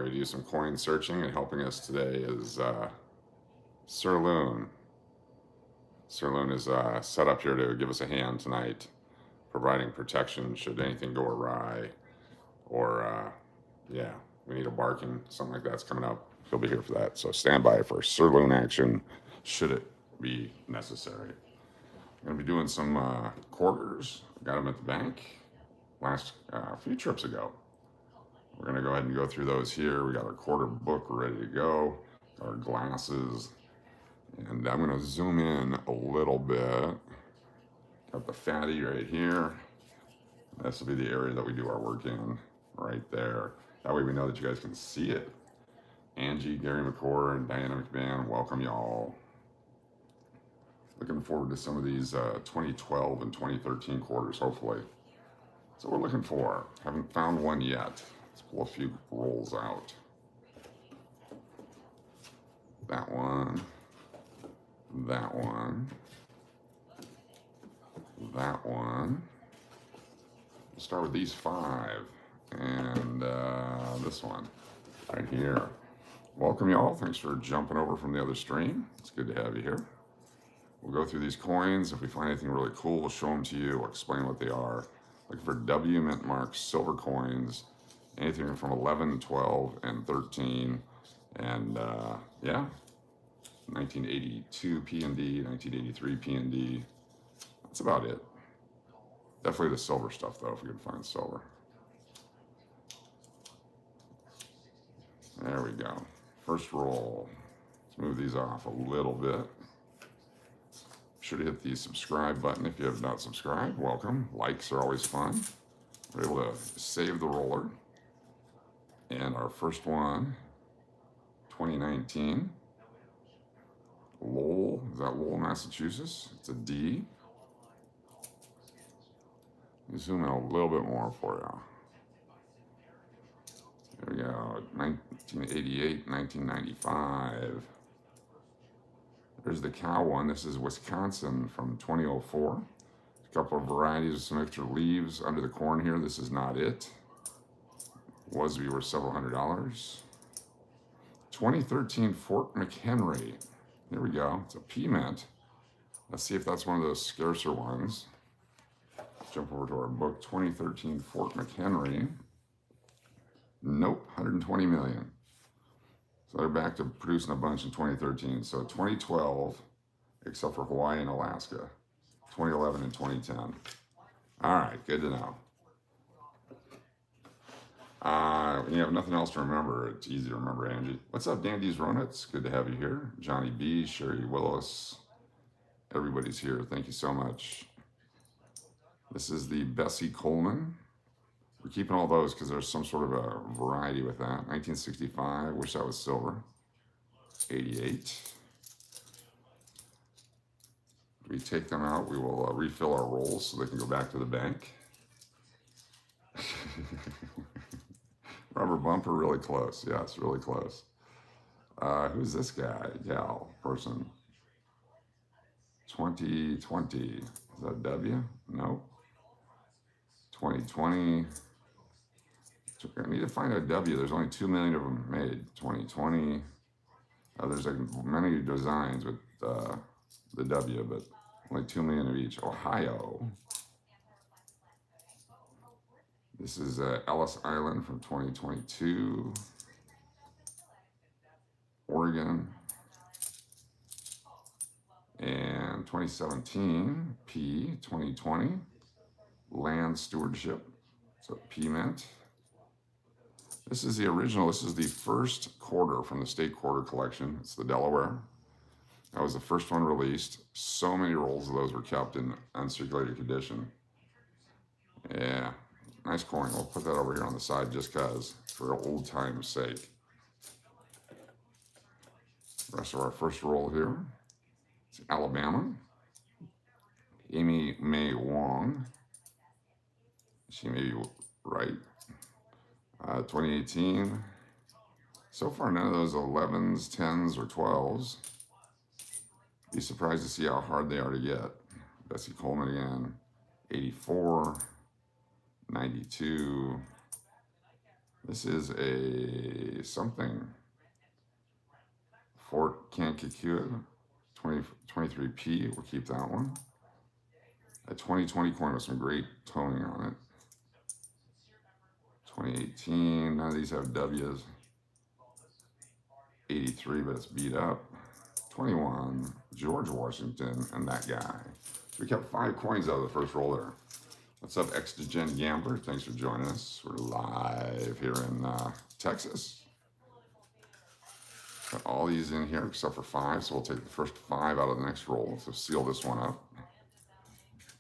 we do some coin searching, and helping us today is Sir Loon. Sir Loon is set up here to give us a hand tonight, providing protection should anything go awry, or yeah, we need a barking, something like that's coming up. He'll be here for that. So stand by for Sir Loon action, should it be necessary. I'm gonna be doing some quarters. Got them at the bank last few trips ago. We're gonna go ahead and go through those here. We got our quarter book ready to go, our glasses, and I'm gonna zoom in a little bit. Got the fatty right here. This will be the area that we do our work in, right there. That way we know that you guys can see it. Angie, Gary McCord, and Diane McMahon, welcome y'all. Looking forward to some of these 2012 and 2013 quarters, hopefully. That's what we're looking for. Haven't found one yet. Let's pull a few rolls out. That one. That one. That one. We'll start with these 5. And this one right here. Welcome y'all. Thanks for jumping over from the other stream. It's good to have you here. We'll go through these coins. If we find anything really cool, we'll show them to you. We'll explain what they are. Looking for W mint marked silver coins. Anything from 11, 12, and 13. And yeah, 1982 P&D, 1983 P&D. That's about it. Definitely the silver stuff, though, if we can find silver. There we go. First roll. Let's move these off a little bit. Be sure to hit the subscribe button if you have not subscribed. Welcome. Likes are always fun. We're able to save the roller. And our first one, 2019. Lowell. Is that Lowell, Massachusetts? It's a D. Let me zoom in a little bit more for you. There we go, 1988, 1995. There's the cow one. This is Wisconsin from 2004. A couple of varieties with some extra leaves under the corn here. This is not it. Was worth several $100s. 2013 Fort McHenry. Here we go. It's a P mint. Let's see if that's one of those scarcer ones. Jump over to our book. 2013 Fort McHenry. Nope, 120 million. So they're back to producing a bunch in 2013. So 2012, except for Hawaii and Alaska. 2011 and 2010. All right, good to know. When you have nothing else to remember, it's easy to remember, Angie. What's up, Dandy's Ronuts? Good to have you here. Johnny B, Sherry Willis. Everybody's here. Thank you so much. This is the Bessie Coleman. We're keeping all those because there's some sort of a variety with that. 1965, wish that was silver. 88. We take them out, we will refill our rolls so they can go back to the bank. Rubber bumper, really close. Yes, really close. Who's this guy? Gal, person. 2020. Is that W? No. 2020. I need to find a W. There's only 2 million of them made. 2020. There's like many designs with the W, but only 2 million of each. Ohio. This is Ellis Island from 2022. Oregon. And 2017, P, 2020. Land Stewardship. So P mint. This is the original. This is the first quarter from the state quarter collection. It's the Delaware. That was the first one released. So many rolls of those were kept in uncirculated condition. Yeah, nice coin. We'll put that over here on the side just because, for old time's sake. The rest of our first roll here. It's Alabama. Amy May Wong. She may be right. 2018. So far, none of those 11s, 10s, or 12s. Be surprised to see how hard they are to get. Bessie Coleman again. 84. 92. This is a something. Fort Kankakua, 23P. We'll keep that one. A 2020 coin with some great toning on it. 2018. None of these have W's. 83, but it's beat up. 21. George Washington and that guy. So we kept 5 coins out of the first roll there. What's up, Extra-Gen Gambler? Thanks for joining us. We're live here in Texas. Got all these in here except for 5, so we'll take the first 5 out of the next roll. So seal this one up.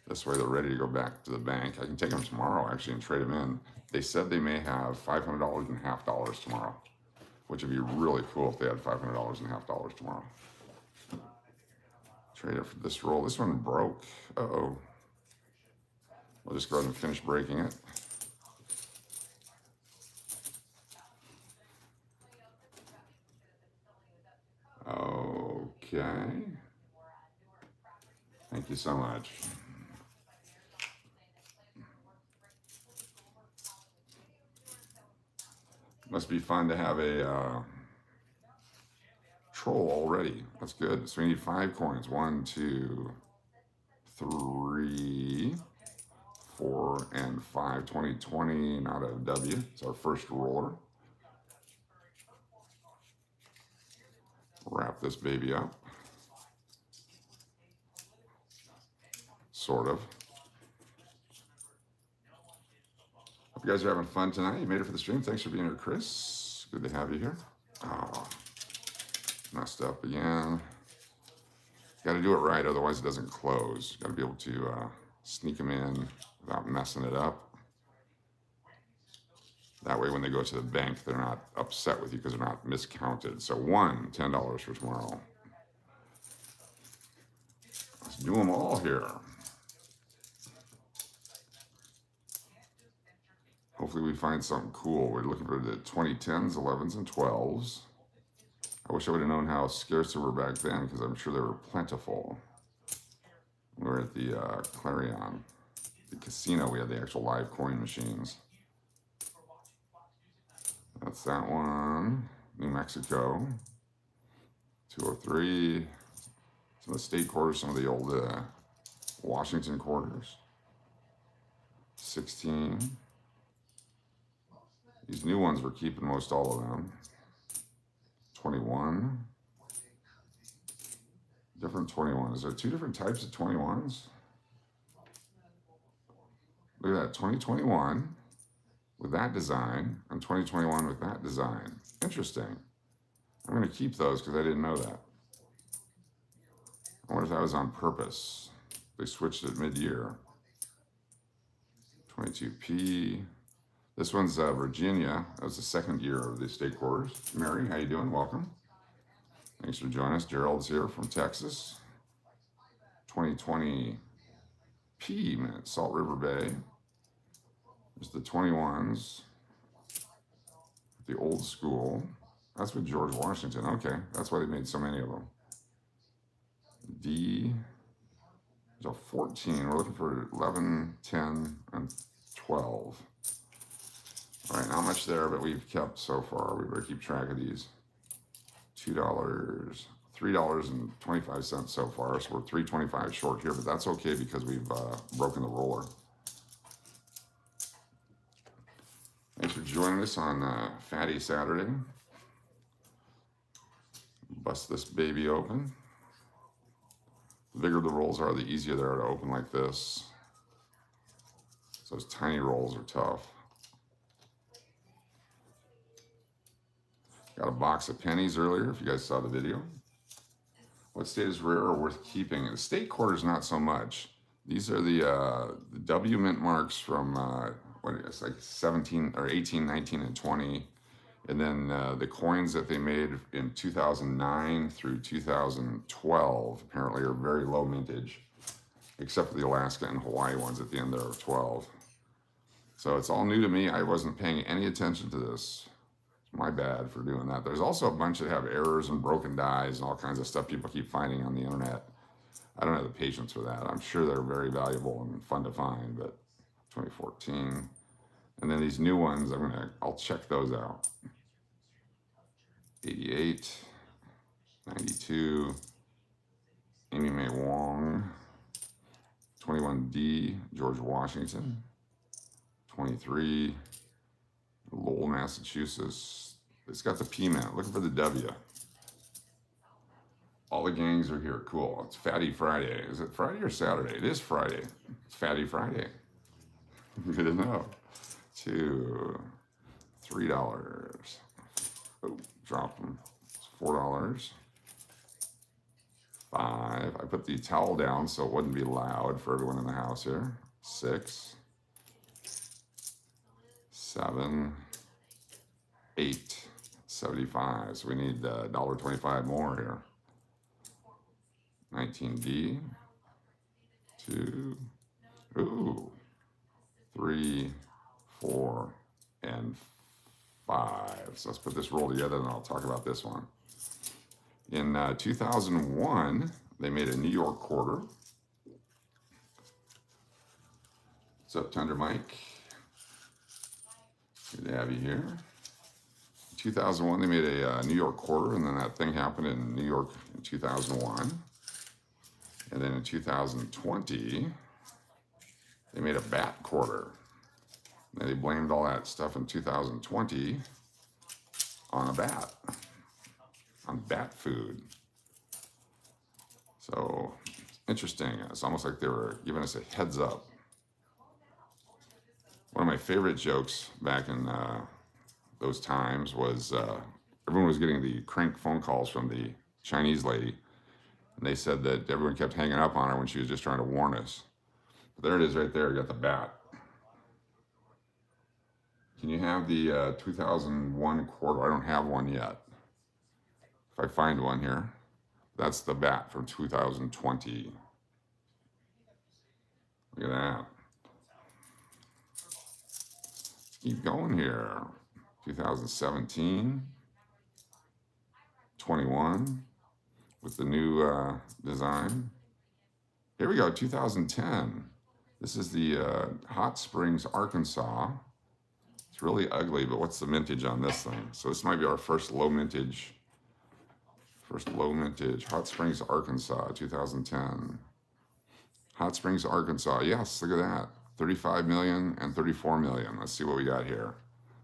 This way they're ready to go back to the bank. I can take them tomorrow, actually, and trade them in. They said they may have $500 and half dollars tomorrow, which would be really cool if they had $500 and half dollars tomorrow. Trade it for this roll. This one broke. Uh-oh. We'll just go ahead and finish breaking it. Okay. Thank you so much. Must be fun to have a troll already. That's good. So we need 5 coins. 1, 2, 3, 4, and 5. 2020, not a W. It's our first roller. Wrap this baby up. Sort of. Hope you guys are having fun tonight. You made it for the stream. Thanks for being here, Chris. Good to have you here. Oh, messed up again. Got to do it right, otherwise it doesn't close. Got to be able to sneak them in without messing it up. That way when they go to the bank, they're not upset with you because they're not miscounted. So $10 for tomorrow. Let's do them all here. Hopefully we find something cool. We're looking for the 2010s, 11s, and 12s. I wish I would have known how scarce they were back then, because I'm sure they were plentiful. We were at the Clarion, the casino. We had the actual live coin machines. That's that one. New Mexico. 203. Some of the state quarters, some of the old Washington quarters. 16. These new ones, we're keeping most all of them. 21. Different 21. Is there 2 different types of 21s? Look at that, 2021 with that design and 2021 with that design. Interesting. I'm going to keep those because I didn't know that. I wonder if that was on purpose. They switched it mid-year. 22P. This one's Virginia. That was the 2nd year of the state quarters. Mary, how you doing? Welcome. Thanks for joining us. Gerald's here from Texas. 2020 P, man, Salt River Bay. There's the 21s. The old school. That's with George Washington. Okay, that's why they made so many of them. D. There's a 14. We're looking for 11, 10, and 12. All right, not much there, but we've kept so far. We better keep track of these. $2, $3.25 so far. So we're $3.25 short here, but that's okay because we've broken the roller. Thanks for joining us on Fatty Saturday. Bust this baby open. The bigger the rolls are, the easier they are to open like this. So those tiny rolls are tough. Got a box of pennies earlier, if you guys saw the video. What state is rare or worth keeping? The state quarters, not so much. These are the W mint marks from, what is it, like 17 or 18, 19, and 20. And then the coins that they made in 2009 through 2012 apparently are very low mintage, except for the Alaska and Hawaii ones at the end there of 12. So it's all new to me. I wasn't paying any attention to this. My bad for doing that. There's also a bunch that have errors and broken dies and all kinds of stuff people keep finding on the internet. I don't have the patience for that. I'm sure they're very valuable and fun to find, but 2014. And then these new ones, I'll check those out. 88, 92, Amy Mae Wong, 21D, George Washington, 23, Lowell, Massachusetts. It's got the P man, looking for the W. All the gangs are here, cool. It's Fatty Friday. Is it Friday or Saturday? It is Friday. It's Fatty Friday. Good to know. $2, $3. Oh, dropped them. It's $4. 5. I put the towel down so it wouldn't be loud for everyone in the house here. 6, 7, 8, 75. So we need $1.25 more here. 19D, 2, ooh, 3, 4, and 5. So let's put this roll together and I'll talk about this one. In 2001, they made a New York quarter. What's up, Tender Mike? Good to have you here. In 2001, they made a New York quarter, and then that thing happened in New York in 2001. And then in 2020, they made a bat quarter. And they blamed all that stuff in 2020 on a bat, on bat food. So interesting. It's almost like they were giving us a heads up. One of my favorite jokes back in those times was everyone was getting the crank phone calls from the Chinese lady. And they said that everyone kept hanging up on her when she was just trying to warn us. But there it is right there. You got the bat. Can you have the 2001 quarter? I don't have one yet. If I find one here, that's the bat from 2020. Look at that. Let's keep going here. 2017, 21. With the new design. Here we go, 2010. This is the Hot Springs, Arkansas. It's really ugly, but what's the mintage on this thing? So this might be our first low mintage. Hot Springs, Arkansas, 2010. Hot Springs, Arkansas, yes, look at that. 35 million and 34 million. Let's see what we got here.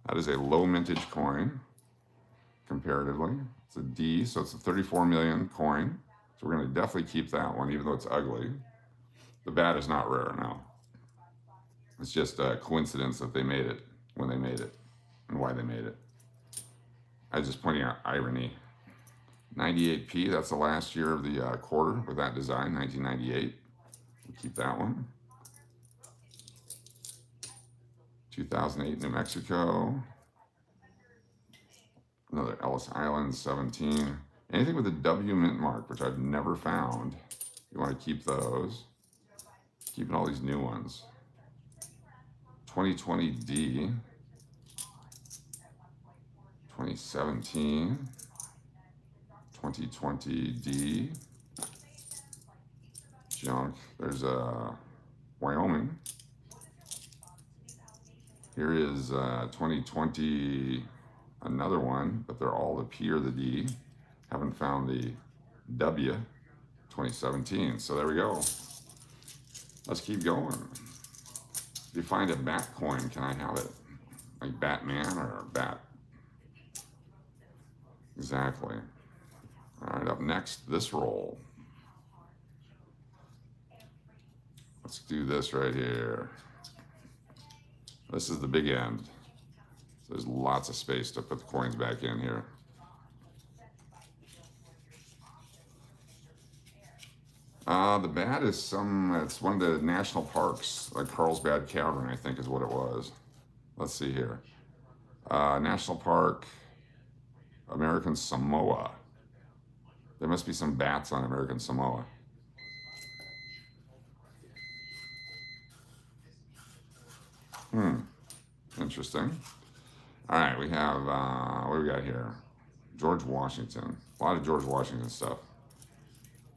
That is a low mintage coin, comparatively. It's a D, so it's a 34 million coin. So we're going to definitely keep that one, even though it's ugly. The bat is not rare now. It's just a coincidence that they made it when they made it and why they made it. I was just pointing out irony. 98P, that's the last year of the quarter with that design, 1998. We'll keep that one. 2008, New Mexico. Another Ellis Island, 17. Anything with a W mint mark, which I've never found. You want to keep those. Keeping all these new ones. 2020D. 2017. 2020D. Junk. There's Wyoming. Here is 2020. Another one, but they're all the P or the D. Haven't found the W, 2017. So there we go. Let's keep going. If you find a bat coin, can I have it? Like Batman or Bat? Exactly. All right, up next, this roll. Let's do this right here. This is the big end. So there's lots of space to put the coins back in here. The bat is it's one of the national parks, like Carlsbad Cavern, I think is what it was. Let's see here. National Park, American Samoa. There must be some bats on American Samoa. Interesting. All right, we have, what do we got here? George Washington. A lot of George Washington stuff.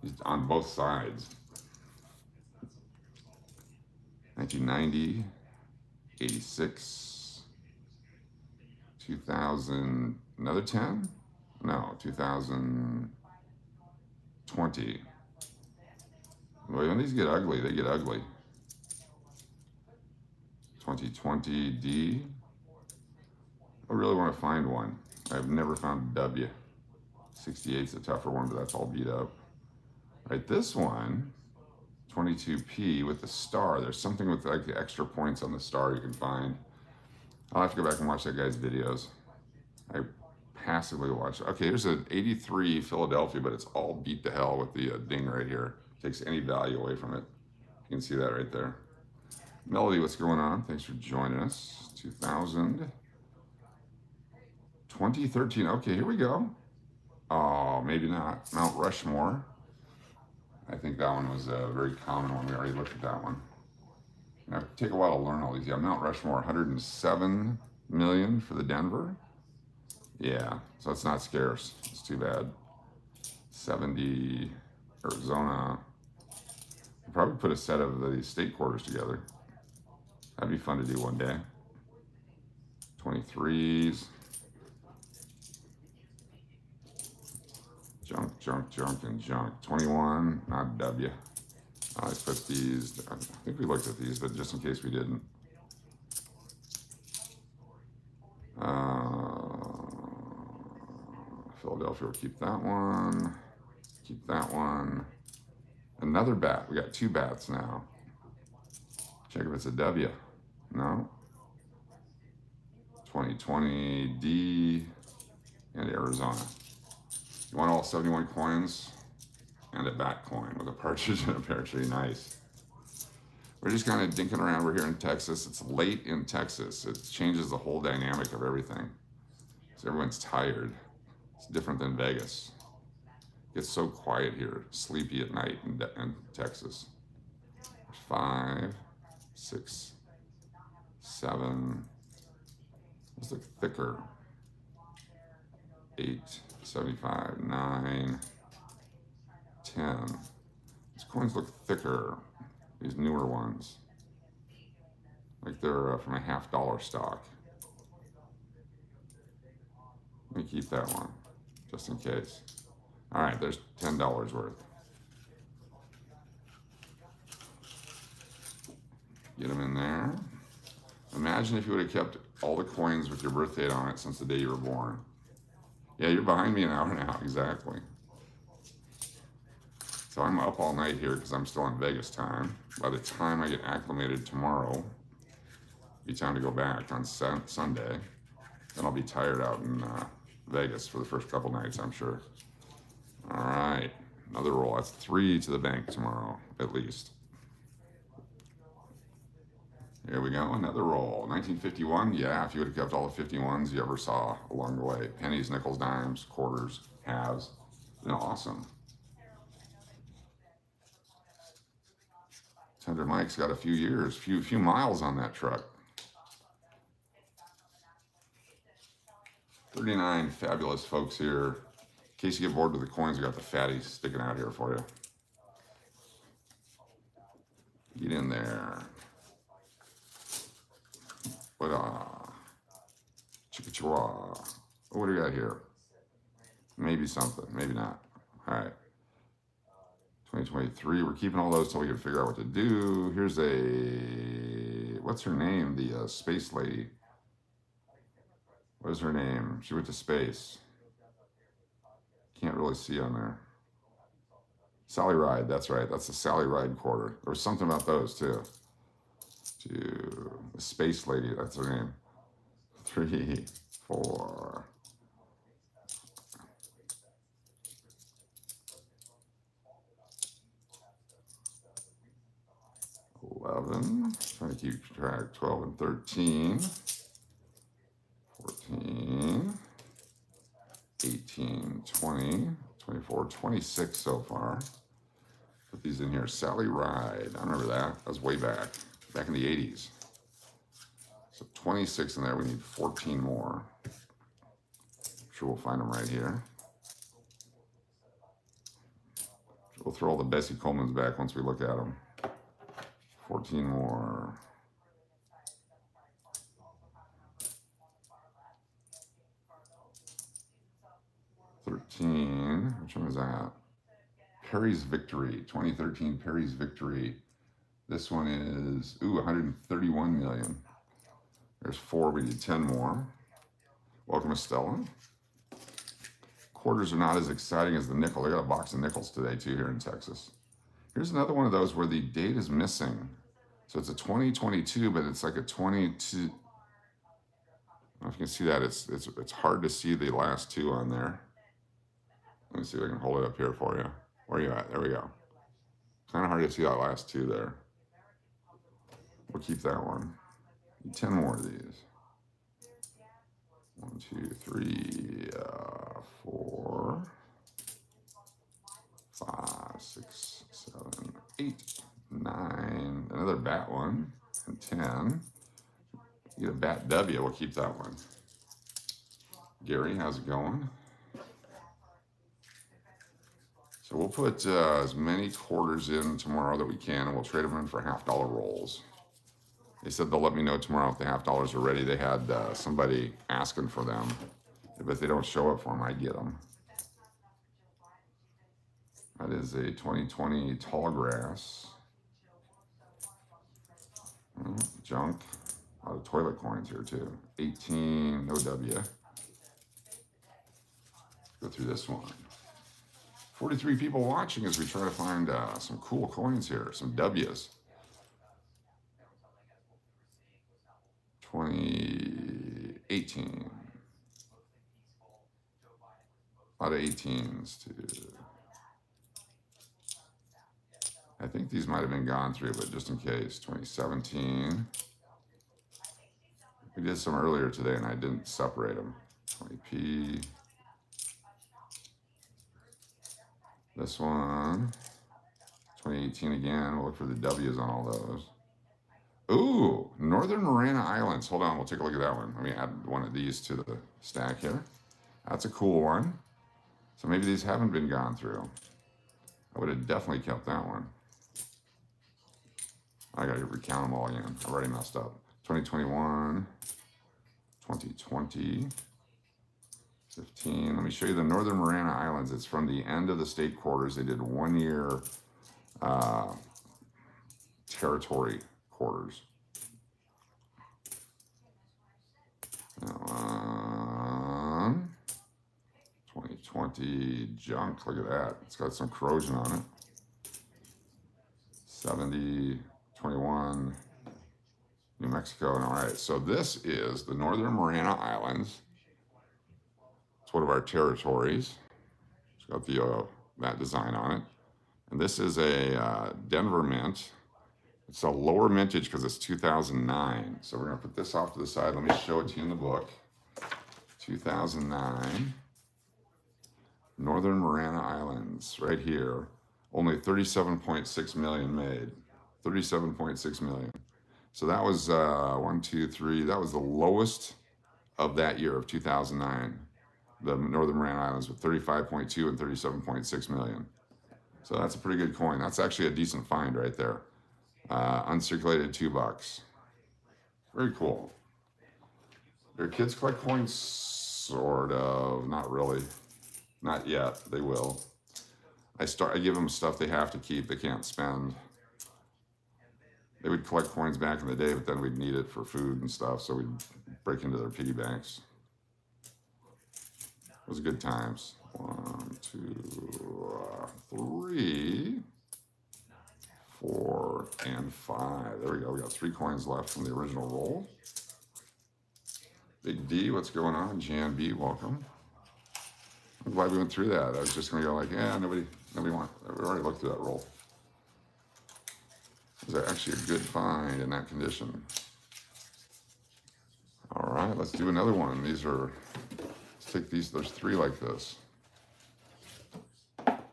He's on both sides. 1990, 86, 2000, another 10? No, 2020. Well, when these get ugly, they get ugly. 2020 D. I really want to find one. I've never found W. 68's a tougher one, but that's all beat up. Right, this one, 22P with the star. There's something with like the extra points on the star you can find. I'll have to go back and watch that guy's videos. I passively watch. Okay, here's an 83 Philadelphia, but it's all beat to hell with the ding right here. Takes any value away from it. You can see that right there. Melody, what's going on? Thanks for joining us. 2000. 2013. Okay, here we go. Oh, maybe not. Mount Rushmore. I think that one was a very common one. We already looked at that one. Now, take a while to learn all these. Yeah, Mount Rushmore, 107 million for the Denver. Yeah, so it's not scarce. It's too bad. 70 Arizona. I'll probably put a set of the state quarters together. That'd be fun to do one day. 23s. Junk, junk, junk, and junk. 21, not W. I put these, I think we looked at these, but just in case we didn't. Philadelphia will keep that one. Keep that one. Another bat. We got two bats now. Check if it's a W. No. 2020 D and Arizona. You want all 71 coins and a bat coin with a partridge and a pear tree. Nice. We're just kind of dinking around. We're here in Texas. It's late in Texas. It changes the whole dynamic of everything. So everyone's tired. It's different than Vegas. It gets so quiet here, sleepy at night in Texas. 5, 6, 7. Let's look thicker. 8, 75, 9, 10. These coins look thicker, these newer ones. Like they're from a $50 stock. Let me keep that one, just in case. All right, there's $10 worth. Get them in there. Imagine if you would have kept all the coins with your birth date on it since the day you were born. Yeah, you're behind me an hour now, exactly. So I'm up all night here because I'm still in Vegas time. By the time I get acclimated tomorrow, it'll be time to go back on Sunday. Then I'll be tired out in Vegas for the first couple nights, I'm sure. All right, another roll. That's 3 to the bank tomorrow, at least. Here we go, another roll. 1951, yeah, if you would have kept all the 51s you ever saw along the way. Pennies, nickels, dimes, quarters, halves. You know, awesome. Tender Mike's got a few years, few miles on that truck. 39 fabulous folks here. In case you get bored with the coins, we got the fatties sticking out here for you. Get in there. What Chickachaw. What do we got here? Maybe something, maybe not. All right. 2023, we're keeping all those till we can figure out what to do. Here's a, what's her name? The space lady. What is her name? She went to space. Can't really see on there. Sally Ride, that's right. That's the Sally Ride quarter. There was something about those too. To the space lady, that's her name. 3, 4. 11. Trying to keep track. 12 and 13. 14. 18, 20, 24, 26 so far. Put these in here. Sally Ride. I remember that. That was way back in the 80s. So 26 in there. We need 14 more. I'm sure we'll find them right here. We'll throw all the Bessie Colemans back once we look at them. 14 more. 13. Which one is that? Perry's Victory. 2013 Perry's Victory. This one is, ooh, 131 million. There's 4. We need 10 more. Welcome, Estella. Quarters are not as exciting as the nickel. They got a box of nickels today, too, here in Texas. Here's another one of those where the date is missing. So it's a 2022, but it's like a 22. I don't know if you can see that. It's hard to see the last 2 on there. Let me see if I can hold it up here for you. Where are you at? There we go. Kind of hard to see that last 2 there. We'll keep that one. 10 more of these. 1, 2, 3, 4, 5, 6, 7, 8, 9. Another bat one. And 10. You get a bat W. We'll keep that one. Gary, how's it going? So we'll put as many quarters in tomorrow that we can, and we'll trade them in for $50 rolls. They said they'll let me know tomorrow if the $50 are ready. They had somebody asking for them. If they don't show up for them, I get them. That is a 2020 tall grass. Junk. A lot of toilet coins here too. 18, no W. Go through this one. 43 people watching as we try to find some cool coins here, some W's. 2018. A lot of 18s too. I think these might have been gone through, but just in case. 2017. We did some earlier today and I didn't separate them. 20p. This one. 2018 again. We'll look for the W's on all those. Ooh, Northern Marana Islands. Hold on, we'll take a look at that one. Let me add one of these to the stack here. That's a cool one. So maybe these haven't been gone through. I would have definitely kept that one. I gotta recount them all again. I've already messed up. 2021, 2020, 15. Let me show you the Northern Marana Islands. It's from the end of the state quarters. They did 1 year territory quarters. That one. 2020 junk. Look at that. It's got some corrosion on it. 70, 21, New Mexico. All right. So this is the Northern Marana Islands. It's one of our territories. It's got the that design on it. And this is a Denver mint. It's a lower mintage because it's 2009. So we're going to put this off to the side. Let me show it to you in the book. 2009. Northern Marana Islands, right here. Only 37.6 million made. 37.6 million. So that was 1, 2, 3. That was the lowest of that year of 2009. The Northern Marana Islands with 35.2 and 37.6 million. So that's a pretty good coin. That's actually a decent find right there. Uncirculated $2. Very cool. Your kids collect coins? Sort of. Not really. Not yet. They will. I give them stuff they have to keep. They can't spend. They would collect coins back in the day, but then we'd need it for food and stuff, so we'd break into their piggy banks. It was good times. 1, 2, 3, 4, and 5. There we go. We got 3 coins left from the original roll. Big D, what's going on? Jan B, welcome. I'm glad we went through that. I was just going to go like, yeah, nobody wants. We already looked through that roll. It was actually a good find in that condition. All right, let's do another one. Let's take these. There's 3 like this.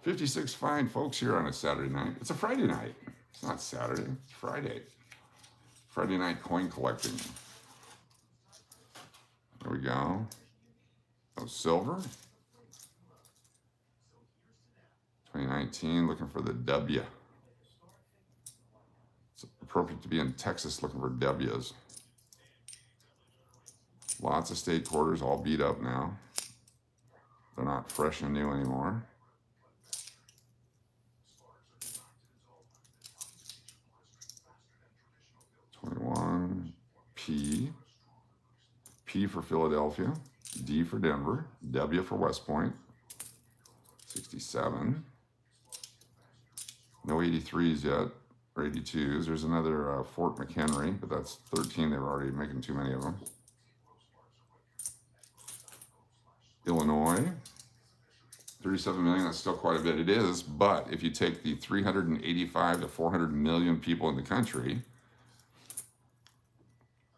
56 fine folks here on a Saturday night. It's a Friday night. It's not Saturday. It's Friday. Friday night coin collecting. There we go. Oh, silver. 2019, looking for the W. It's appropriate to be in Texas looking for W's. Lots of state quarters, all beat up now. They're not fresh and new anymore. $21. P. P for Philadelphia. D for Denver. W for West Point. 67. No 83s yet, or 82s. There's another Fort McHenry, but that's 13. They were already making too many of them. Illinois. 37 million, that's still quite a bit. It is, but if you take the 385 to 400 million people in the country,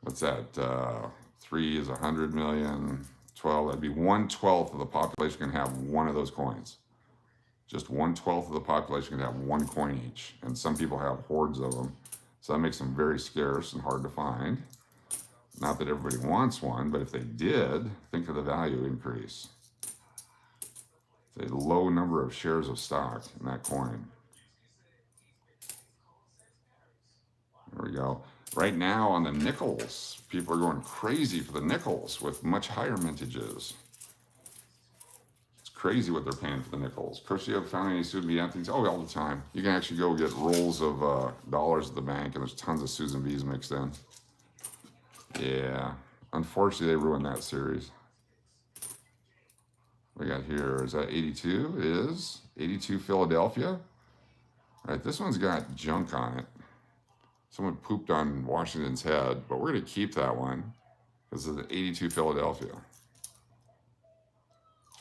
what's that? 3 is 100 million, 12, that'd be 1/12 of the population can have one of those coins. Just 1/12 of the population can have one coin each, and some people have hordes of them, so that makes them very scarce and hard to find. Not that everybody wants one, but if they did, think of the value increase. It's a low number of shares of stock in that coin. There we go. Right now on the nickels, people are going crazy for the nickels with much higher mintages. It's crazy what they're paying for the nickels. Chris, you have found any Susan B. Anthony's? Oh, all the time. You can actually go get rolls of dollars at the bank, and there's tons of Susan B's mixed in. Yeah, unfortunately, they ruined that series. We got here, is that 82? It is. 82 Philadelphia. All right, this one's got junk on it. Someone pooped on Washington's head, but we're going to keep that one because it's 82 Philadelphia.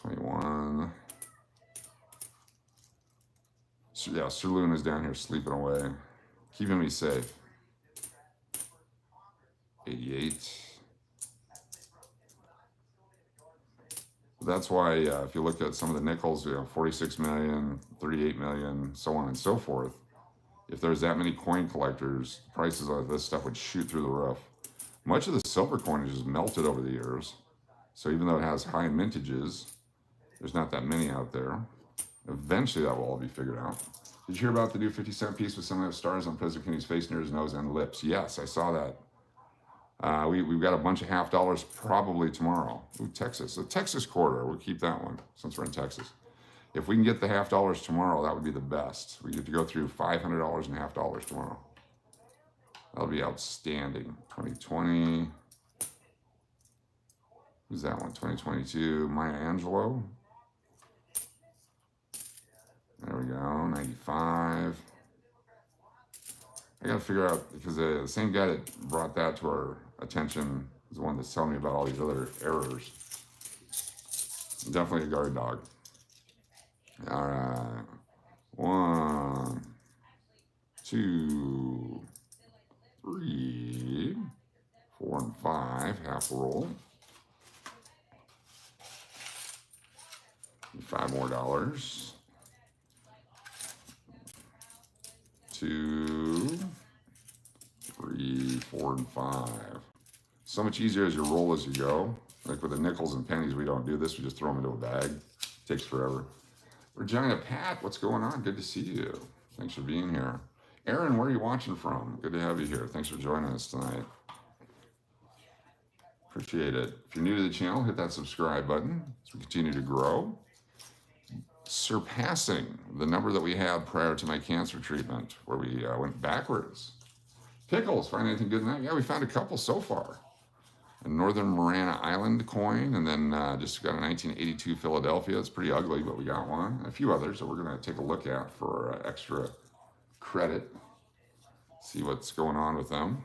21. So, yeah, Sirloon is down here sleeping away, keeping me safe. 88. That's why if you look at some of the nickels, 46 million, 38 million, so on and so forth. If there's that many coin collectors, prices of this stuff would shoot through the roof. Much of the silver coinage has melted over the years. So even though it has high mintages, there's not that many out there. Eventually that will all be figured out. Did you hear about the new 50-cent piece with some of the stars on President Kennedy's face near his nose and lips? Yes, I saw that. We've got a bunch of $50 probably tomorrow. Ooh, Texas. The Texas quarter. We'll keep that one since we're in Texas. If we can get the $50 tomorrow, that would be the best. We get to go through $500 and $50 tomorrow. That'll be outstanding. 2020. Who's that one? 2022. Maya Angelou. There we go. 95. I got to figure out, because the same guy that brought that to our attention is the one that's telling me about all these other errors. Definitely a guard dog. All right. 1, 2, 3, 4, and 5. Half roll. 5 more dollars. 2, 3, 4, and 5. So much easier as you roll as you go. Like with the nickels and pennies, we don't do this. We just throw them into a bag. It takes forever. Regina Pat, what's going on? Good to see you. Thanks for being here. Aaron, where are you watching from? Good to have you here. Thanks for joining us tonight. Appreciate it. If you're new to the channel, hit that subscribe button as we continue to grow. Surpassing the number that we had prior to my cancer treatment, where we went backwards. Pickles, find anything good in that? Yeah, we found a couple so far. A Northern Marana Island coin, and then just got a 1982 Philadelphia. It's pretty ugly, but we got one. And a few others that we're going to take a look at for extra credit. See what's going on with them.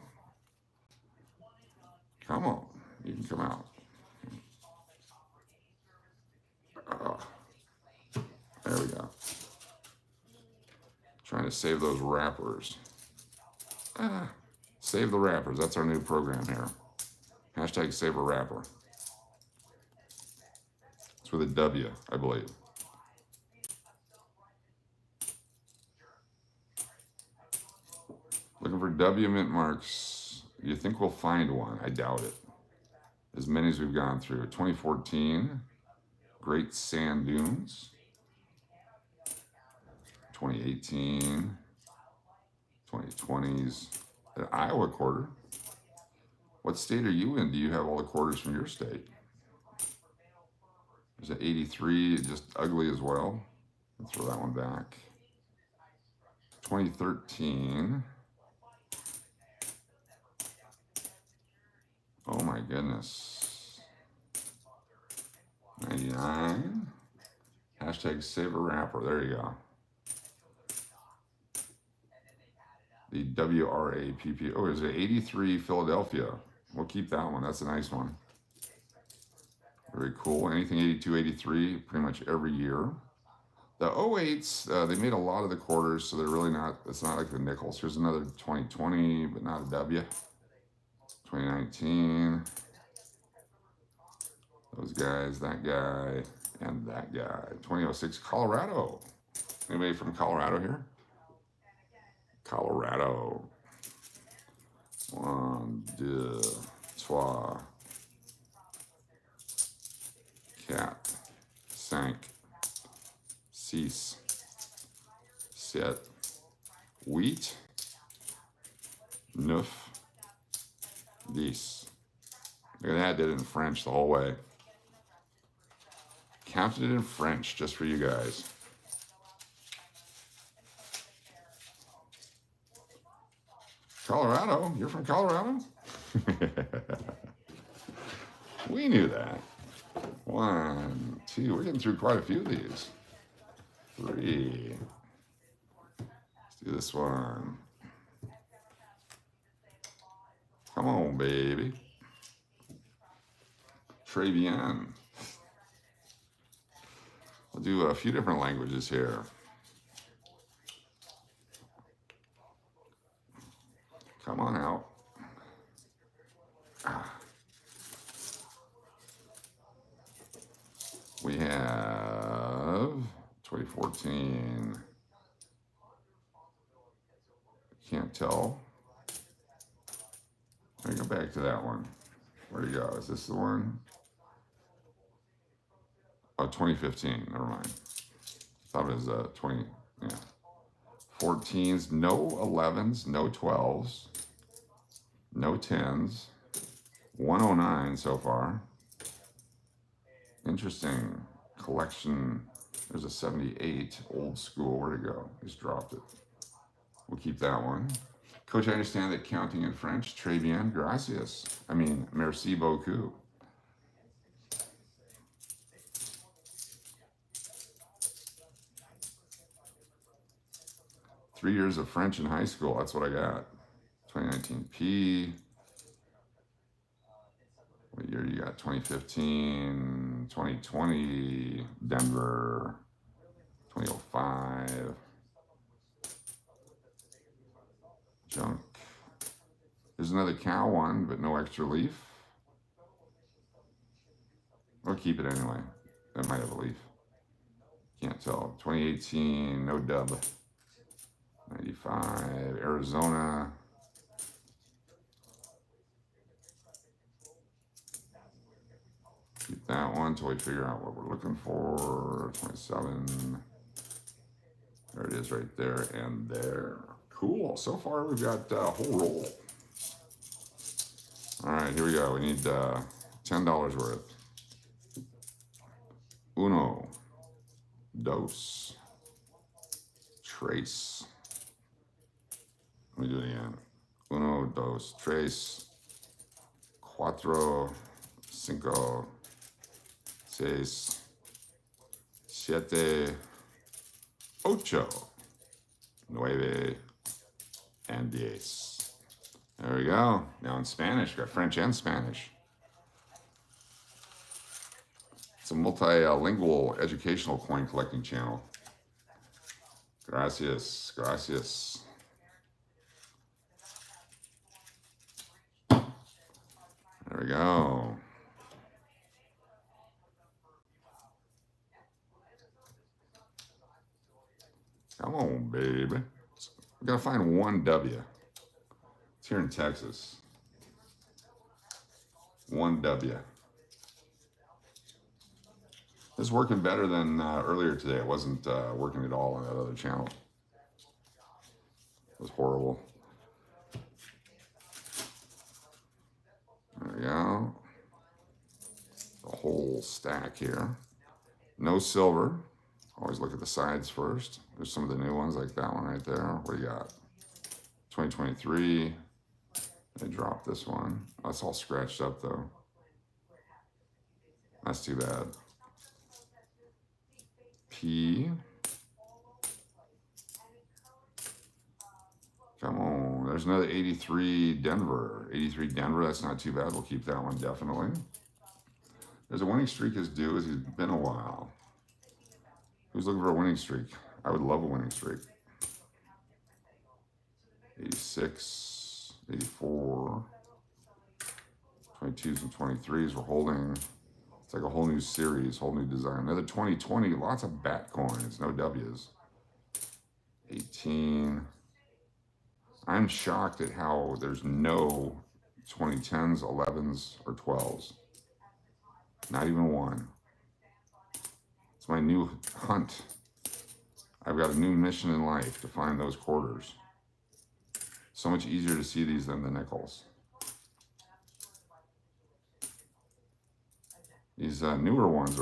Come on, you can come out. There we go. Trying to save those wrappers. Save the wrappers. That's our new program here. Hashtag save a wrapper. It's with a W, I believe. Looking for W mint marks. You think we'll find one? I doubt it. As many as we've gone through. 2014, Great Sand Dunes. 2018, 2020s, an Iowa quarter. What state are you in? Do you have all the quarters from your state? There's an 83, just ugly as well. Let's throw that one back. 2013. Oh my goodness. 99. Hashtag save a rapper. There you go. The WRAPP. Oh, there's an 83 Philadelphia. We'll keep that one. That's a nice one. Very cool. Anything 82, 83, pretty much every year. The 08s, they made a lot of the quarters, so they're really not, it's not like the nickels. Here's another 2020, but not a W. 2019. Those guys, that guy, and that guy. 2006, Colorado. Anybody from Colorado here? Colorado. 1, 2, 3, 4, 5, 6, 7, 8, 9, 10. Look at that, did it in French the whole way. Counted it in French just for you guys. Colorado? You're from Colorado? We knew that. 1, 2, we're getting through quite a few of these. 3. Let's do this one. Come on, baby. Très bien. We'll do a few different languages here. Come on out. We have 2014. Can't tell. Let me go back to that one. Where do you go? Is this the one? Oh, 2015. Never mind. Thought it was 20. Yeah. 14s, no 11s, no 12s, no 10s. 109 so far. Interesting collection. There's a 78 old school. Where'd it go? Just dropped it. We'll keep that one. Coach, I understand that counting in French. Très bien, gracias. I mean, merci beaucoup. Three years of French in high school. That's what I got. 2019 P. What year you got? 2015, 2020, Denver, 2005. Junk. There's another cow one, but no extra leaf. We'll keep it anyway. That might have a leaf. Can't tell. 2018, no dub. 95, Arizona. Keep that one until we figure out what we're looking for. 27. There it is right there and there. Cool. So far we've got a whole roll. All right, here we go. We need $10 worth. Uno. Dos. Tres. Let me do it again. Uno, dos, tres. Cuatro. Cinco. Seis. Siete. Ocho. Nueve. And 10. There we go. Now in Spanish, got French and Spanish. It's a multilingual educational coin collecting channel. Gracias, gracias. There we go. Come on, baby. We gotta find one W. It's here in Texas. One W. This is working better than earlier today. It wasn't working at all on that other channel. It was horrible. There we go. The whole stack here. No silver. Always look at the sides first. There's some of the new ones like that one right there. What do you got? 2023. They dropped this one. That's all scratched up though. That's too bad. P. Come on. There's another 83 Denver. 83 Denver. That's not too bad. We'll keep that one definitely. There's a winning streak is due as he's been a while. Who's looking for a winning streak? I would love a winning streak. 86, 84, 22s and 23s. We're holding. It's like a whole new series, whole new design. Another 2020, lots of bat coins, no W's. 18. I'm shocked at how there's no 2010s, 11s, or 12s. Not even one. It's my new hunt. I've got a new mission in life to find those quarters. So much easier to see these than the nickels. These newer ones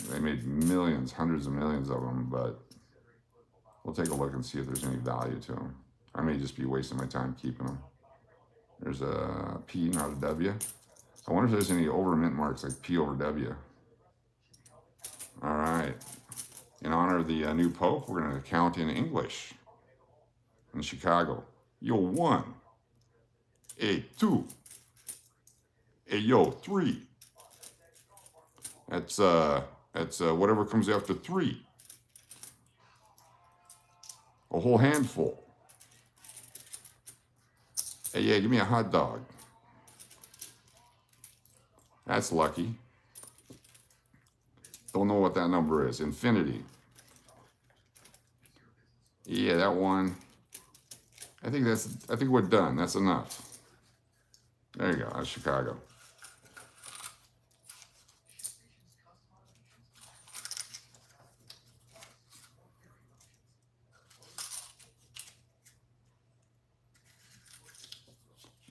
they made millions, hundreds of millions of them, but we'll take a look and see if there's any value to them. I may just be wasting my time keeping them. There's a P, not a W. I wonder if there's any over mint marks like P over W. All right. In honor of the new Pope, we're going to count in English. In Chicago. Yo, 1. Hey, 2. Hey, yo, 3. That's whatever comes after 3. A whole handful. Hey, yeah, give me a hot dog. That's lucky. Don't know what that number is. Infinity. Yeah, that one. I think we're done. That's enough. There you go. That's Chicago.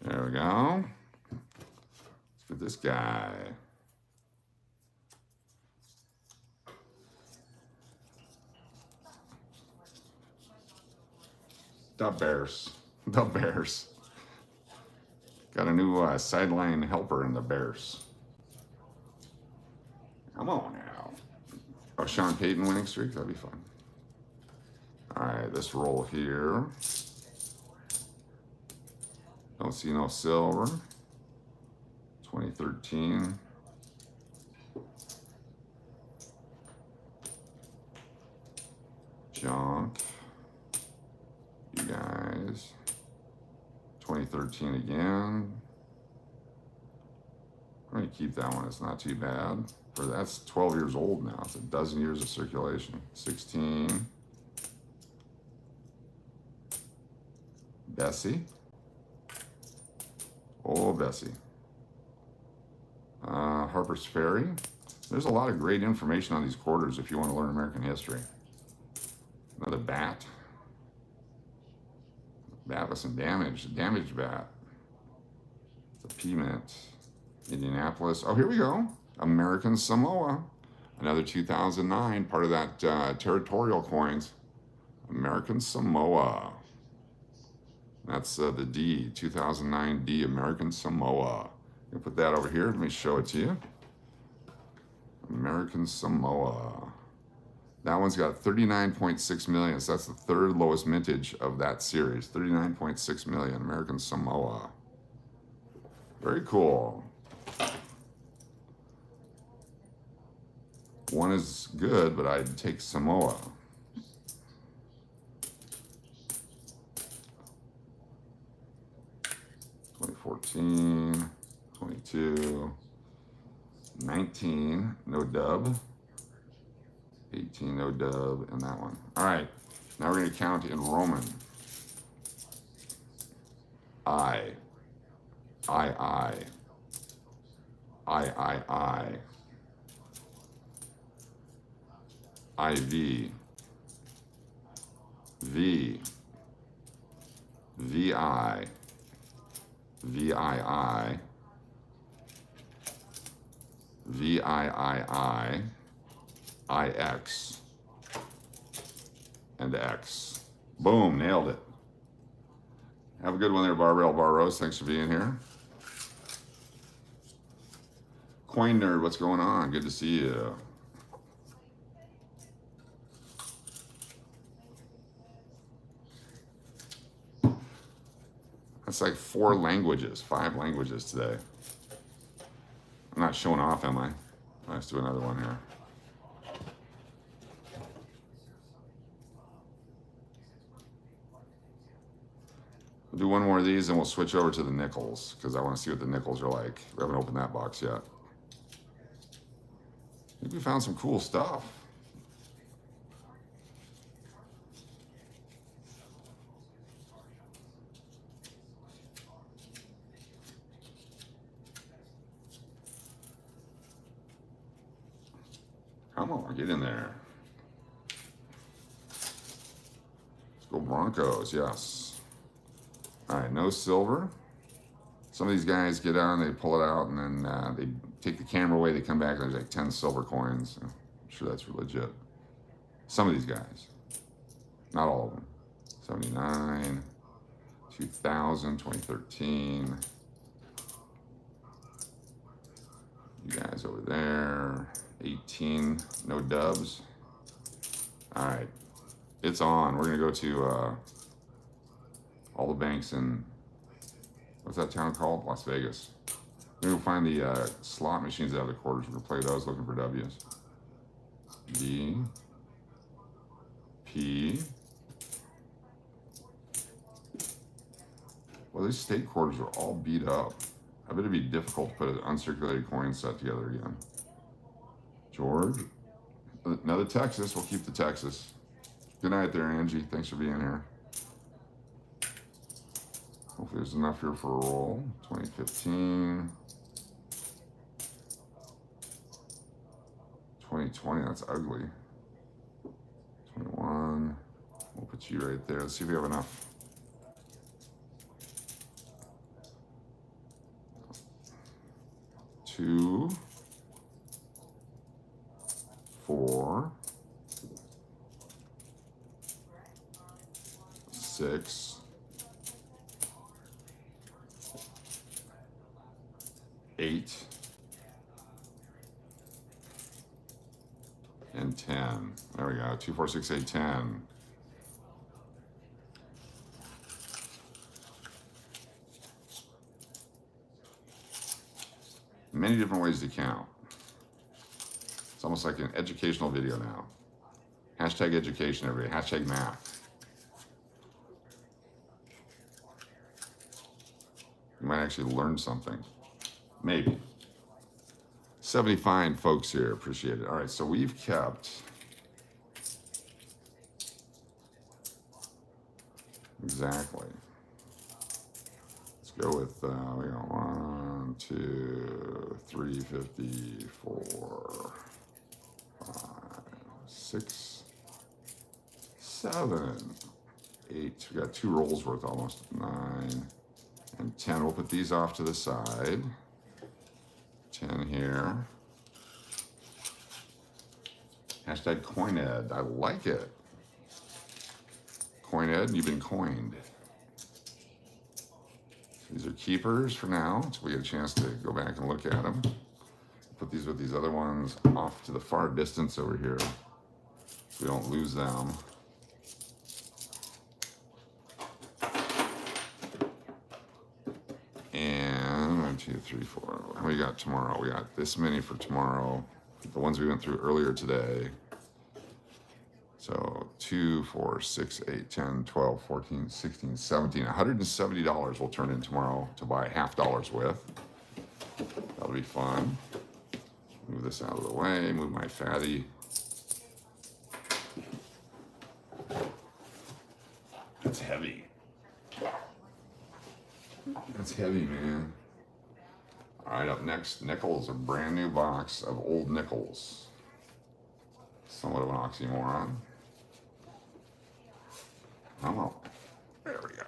There we go. Let's get this guy. The Bears. The Bears. Got a new sideline helper in the Bears. Come on now. Oh, Sean Payton winning streak? That'd be fun. All right, this roll here. Don't see no silver. 2013. Junk. You guys. 2013 again. I'm going to keep that one. It's not too bad. That's 12 years old now. It's a dozen years of circulation. 16. Bessie. Oh, Bessie. Harper's Ferry. There's a lot of great information on these quarters if you want to learn American history. Another bat. Bat with some damage. A damaged bat. It's a P-mint. Indianapolis. Oh, here we go. American Samoa. Another 2009. Part of that territorial coins. American Samoa. That's the D. 2009 D. American Samoa. I'm going to put that over here. Let me show it to you. American Samoa. That one's got 39.6 million. So that's the third lowest mintage of that series. 39.6 million. American Samoa. Very cool. One is good, but I'd take Samoa. $14, 22, 19, no dub. 18, no dub, and that one. All right, now we're going to count in Roman. I, IV, V, VI, VII, VIII, IX and X. Boom, nailed it. Have a good one there, Barbell Bar Rose. Thanks for being here. Coin Nerd, what's going on? Good to see you. That's like 4 languages, 5 languages today. I'm not showing off, am I? Let's do another one here. We'll do one more of these and we'll switch over to the nickels because I want to see what the nickels are like. We haven't opened that box yet. I think we found some cool stuff. Come on, get in there. Let's go Broncos, yes. All right, no silver. Some of these guys get on, they pull it out, and then they take the camera away, they come back, and there's like 10 silver coins. I'm sure that's legit. Some of these guys. Not all of them. 79, 2000, 2013. You guys over there. 18, no dubs. All right, it's on. We're gonna go to all the banks in, what's that town called? Las Vegas. We're gonna find the slot machines that have the quarters. We're gonna play those, looking for W's. D, P. Well, these state quarters are all beat up. I bet it'd be difficult to put an uncirculated coin set together again. George, another Texas. We'll keep the Texas. Good night there, Angie. Thanks for being here. Hopefully there's enough here for a roll. 2015. 2020, that's ugly. 21. We'll put you right there. Let's see if we have enough. Two. 4, 6, 8, and 10. There we go. 2, 4, 6, 8, 10. Many different ways to count. It's almost like an educational video now. Hashtag education, everybody. Hashtag math. You might actually learn something. Maybe. 70 fine folks here. Appreciate it. All right, so we've kept... Exactly. Let's go with, we got 1, 2, 3, 54... 6, 7, 8. We got 2 rolls worth almost. 9 and 10. We'll put these off to the side. 10 here. Hashtag CoinEd. I like it. CoinEd, you've been coined. These are keepers for now until we get a chance to go back and look at them. Put these with these other ones off to the far distance over here so we don't lose them. And 1, 2, 3, 4. What do we got tomorrow? We got this many for tomorrow. The ones we went through earlier today. So 2, 4, 6, 8, 10, 12, 14, 16, 17. $170 will turn in tomorrow to buy $50 with. That'll be fun. Move this out of the way, move my fatty. That's heavy. That's heavy, man. All right, up next, nickels, a brand new box of old nickels. Somewhat of an oxymoron. Come on. There we go.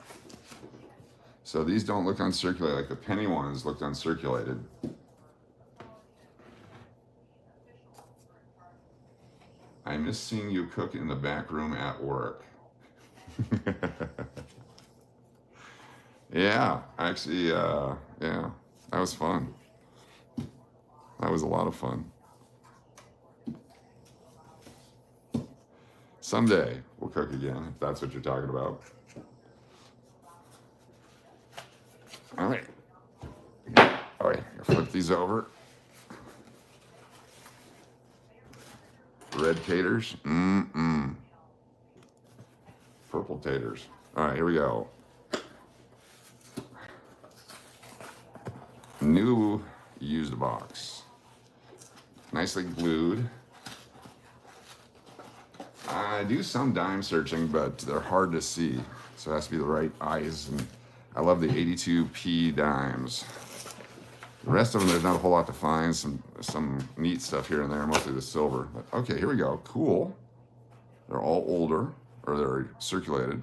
So these don't look uncirculated, like the penny ones looked uncirculated. I miss seeing you cook in the back room at work. Yeah, actually, yeah, that was fun. That was a lot of fun. Someday we'll cook again, if that's what you're talking about. All right. All right, flip these over. Red taters. Purple taters. All right, here we go. New used box. Nicely glued. I do some dime searching, but they're hard to see. So it has to be the right eyes. And I love the 82p dimes. The rest of them, there's not a whole lot to find. Some neat stuff here and there, mostly the silver. But okay, here we go. Cool. They're all older, or they're circulated.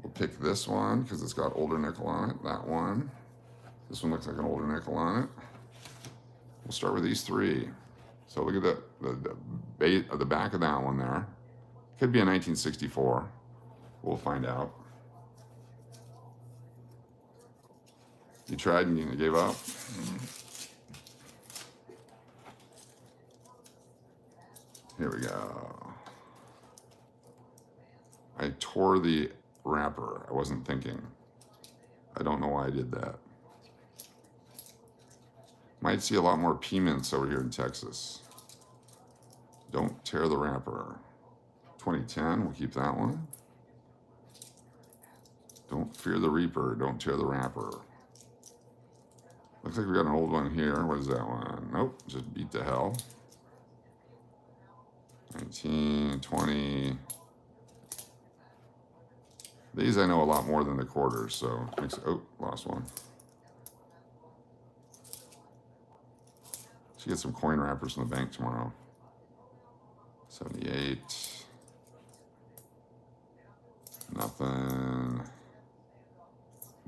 We'll pick this one because it's got older nickel on it. That one. This one looks like an older nickel on it. We'll start with these three. So look at the back of that one there. Could be a 1964. We'll find out. You tried and you gave up? Here we go. I tore the wrapper. I wasn't thinking. I don't know why I did that. Might see a lot more P-mints over here in Texas. Don't tear the wrapper. 2010, we'll keep that one. Don't fear the reaper, don't tear the wrapper. Looks like we got an old one here. What is that one? Nope, just beat the hell. 19, 20. These I know a lot more than the quarters, so makes, oh, lost one. Should get some coin wrappers in the bank tomorrow. 78. Nothing.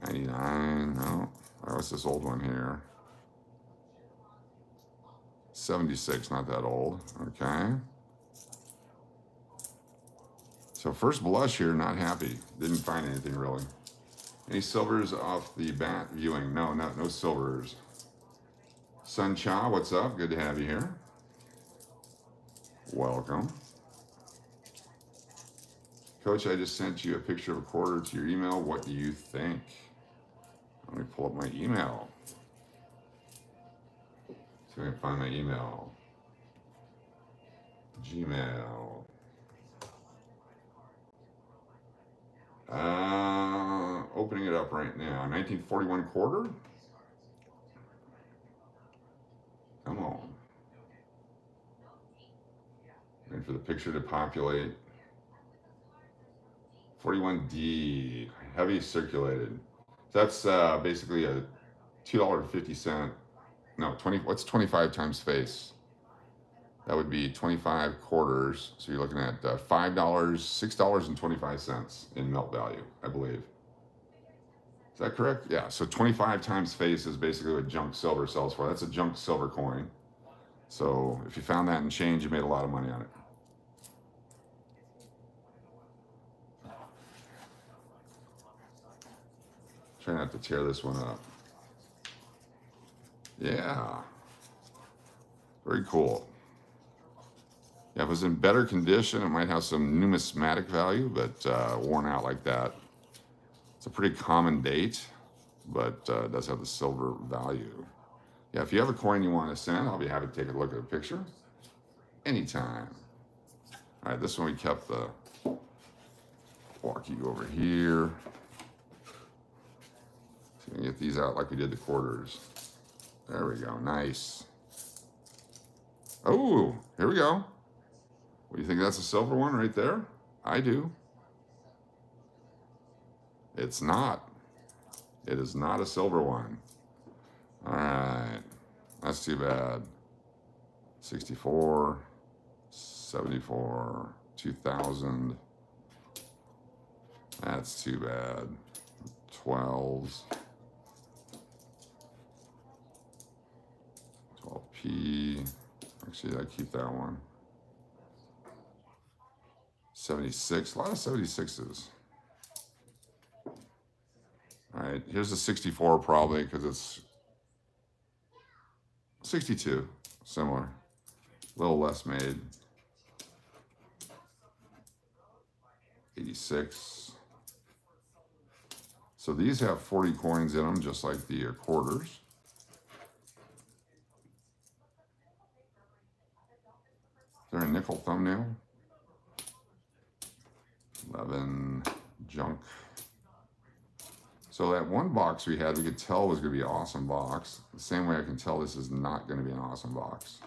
99. No. Oh, what's this old one here? 76, not that old. Okay. So first blush here, not happy. Didn't find anything really. Any silvers off the bat viewing? No, no silvers. Sun Cha, what's up? Good to have you here. Welcome. Coach, I just sent you a picture of a quarter to your email. What do you think? Let me pull up my email. See if I can find my email. Gmail. Opening it up right now. 1941 quarter? Come on. Waiting for the picture to populate. 41D, heavy circulated. That's basically a $2.50. No, 20. What's 25 times face? That would be 25 quarters. So you're looking at $5, $6.25 in melt value, I believe. Is that correct? Yeah. So 25 times face is basically what junk silver sells for. That's a junk silver coin. So if you found that in change, you made a lot of money on it. Try not to tear this one up. Yeah. Very cool. Yeah, if it was in better condition, it might have some numismatic value, but worn out like that. It's a pretty common date, but it does have the silver value. Yeah, if you have a coin you want to send, I'll be happy to take a look at a picture anytime. All right, this one we kept the, walk you over here. So we can get these out like we did the quarters. There we go, nice. Oh, here we go. What do you think, that's a silver one right there? I do. It's not. It is not a silver one. All right, that's too bad. 64, 74, 2000. That's too bad. 12s. 12p. Actually, I keep that one. 76, a lot of 76s. All right, here's a 64 probably because it's 62, similar, a little less made. 86. So these have 40 coins in them, just like the quarters. Is there a nickel thumbnail? 11 junk. So that one box we had, we could tell was going to be an awesome box. The same way I can tell this is not going to be an awesome box.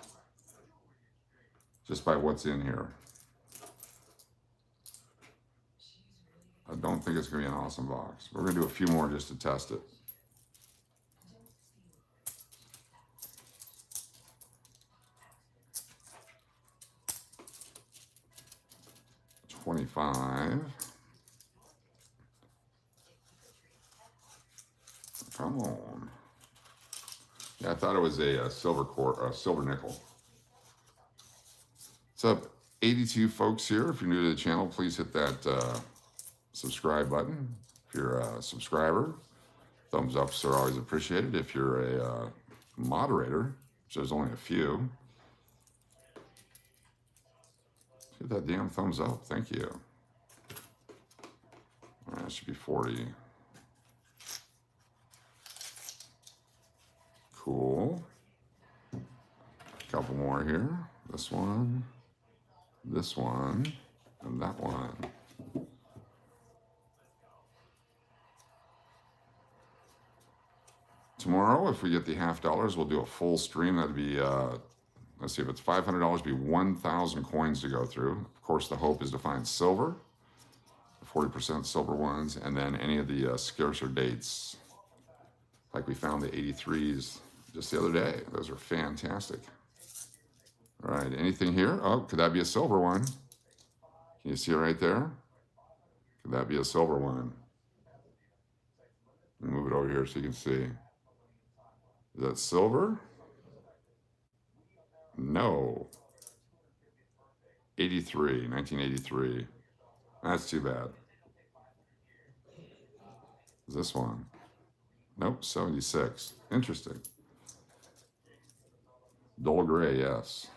Just by what's in here. I don't think it's going to be an awesome box. We're going to do a few more just to test it. $25. Come on. Yeah, I thought it was a silver nickel. What's up, 82 folks here? If you're new to the channel, please hit that subscribe button. If you're a subscriber, thumbs ups are always appreciated. If you're a moderator, which there's only a few, hit that damn thumbs up. Thank you. All right, that should be 40. Cool. A couple more here. This one, and that one. Tomorrow, if we get the $50, we'll do a full stream. That'd be, let's see, if it's $500, it'd be 1,000 coins to go through. Of course, the hope is to find silver, 40% silver ones, and then any of the scarcer dates. Like we found the 83s just the other day. Those are fantastic. All right, anything here? Oh, could that be a silver one? Can you see it right there? Could that be a silver one? Move it over here so you can see. Is that silver? No. 83, 1983. That's too bad. Is this one? Nope, 76. Interesting. Dull gray, yes.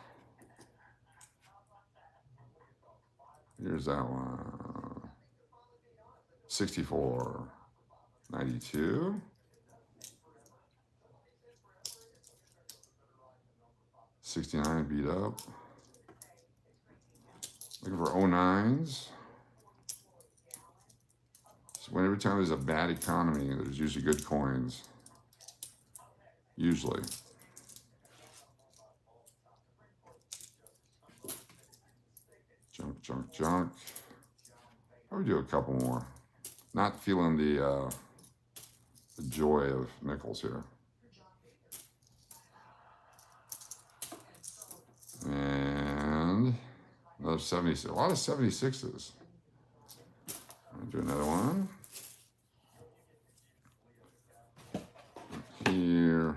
Here's that one. 64. 92. 69 beat up. Looking for 09s. So every time there's a bad economy, there's usually good coins. Usually. Junk, junk, junk. I would do a couple more. Not feeling the joy of nickels here. And another 76. A lot of 76s. I'll do another one. Here.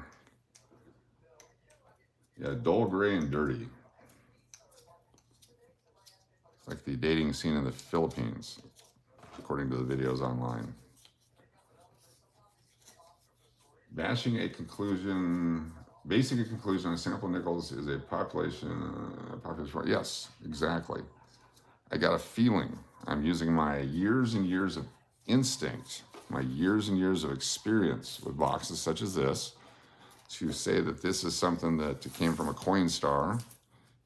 Yeah, dull gray and dirty. Like the dating scene in the Philippines, according to the videos online. Basing a conclusion, basing a conclusion on sample nickels is a population, yes, exactly. I got a feeling. I'm using my years and years of instinct, my years and years of experience with boxes such as this, to say that this is something that came from a Coinstar,